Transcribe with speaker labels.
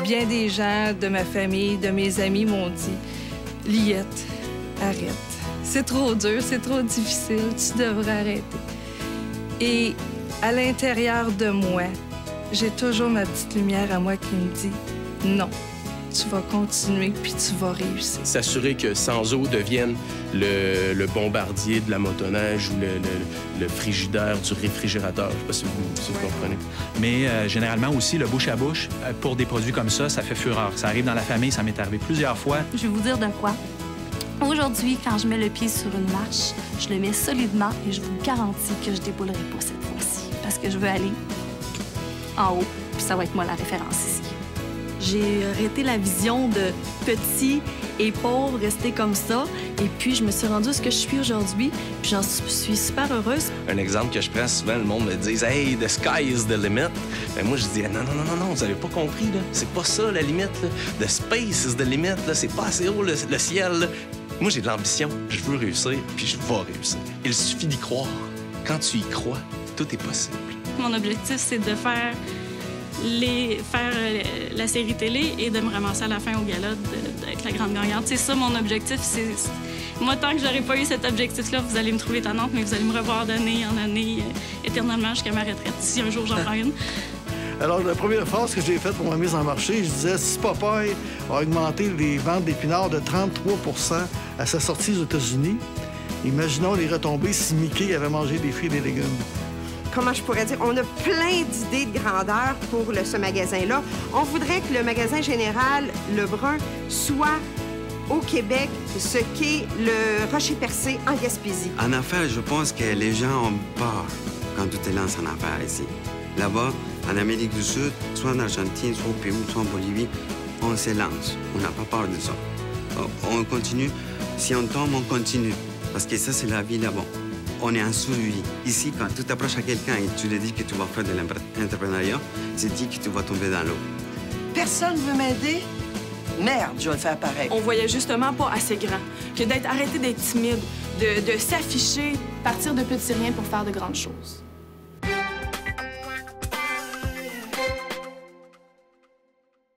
Speaker 1: bien des gens de ma famille, de mes amis m'ont dit « Liette, arrête. C'est trop dur, c'est trop difficile, tu devrais arrêter. » Et à l'intérieur de moi, j'ai toujours ma petite lumière à moi qui me dit « Non, tu vas continuer puis tu vas réussir. »
Speaker 2: S'assurer que Sanzo devienne le bombardier de la motoneige ou le frigidaire du réfrigérateur. Je ne sais pas si vous comprenez.
Speaker 3: Mais généralement aussi, le bouche à bouche, pour des produits comme ça fait fureur. Ça arrive dans la famille, ça m'est arrivé plusieurs fois.
Speaker 4: Je vais vous dire de quoi. Aujourd'hui, quand je mets le pied sur une marche, je le mets solidement et je vous garantis que je déboulerai pas cette fois-ci. Parce que je veux aller en haut, puis ça va être moi la référence ici.
Speaker 5: J'ai arrêté la vision de petit et pauvre, rester comme ça. Et puis, je me suis rendue à ce que je suis aujourd'hui. Puis, j'en suis super heureuse.
Speaker 6: Un exemple que je prends souvent, le monde me dit « Hey, the sky is the limit ». Ben moi, je dis « Non, vous avez pas compris, là. C'est pas ça, la limite, là. The space is the limit, là. C'est pas assez haut, le ciel, là. » Moi, j'ai de l'ambition. Je veux réussir, puis je vais réussir. Il suffit d'y croire. Quand tu y crois, tout est possible.
Speaker 7: Mon objectif, c'est de faire la série télé et de me ramasser à la fin au gala d'être la grande gagnante. C'est ça mon objectif. Moi, tant que j'aurais pas eu cet objectif-là, vous allez me trouver tannante, mais vous allez me revoir d'année en année, éternellement jusqu'à ma retraite, si un jour j'en prends une.
Speaker 8: Alors, la première phrase que j'ai faite pour ma mise en marché, je disais, si Popeye a augmenté les ventes d'épinards de 33 % à sa sortie aux États-Unis, imaginons les retombées si Mickey avait mangé des fruits et des légumes.
Speaker 9: Comment je pourrais dire, on a plein d'idées de grandeur pour ce magasin-là. On voudrait que le magasin général Lebrun soit au Québec ce qu'est le Rocher-Percé en Gaspésie.
Speaker 10: En affaires, je pense que les gens ont peur quand tu te lances en affaires ici. Là-bas, en Amérique du Sud, soit en Argentine, soit au Pérou, soit en Bolivie, on se lance. On n'a pas peur de ça. On continue. Si on tombe, on continue. Parce que ça, c'est la vie là-bas. On est en survie. Ici, quand tu t'approches à quelqu'un et tu lui dis que tu vas faire de l'entrepreneuriat, tu dis que tu vas tomber dans l'eau.
Speaker 11: Personne ne veut m'aider? Merde, je vais le faire pareil.
Speaker 12: On voyait justement pas assez grand. Que arrêter d'être timide, de s'afficher, partir de petits riens pour faire de grandes choses.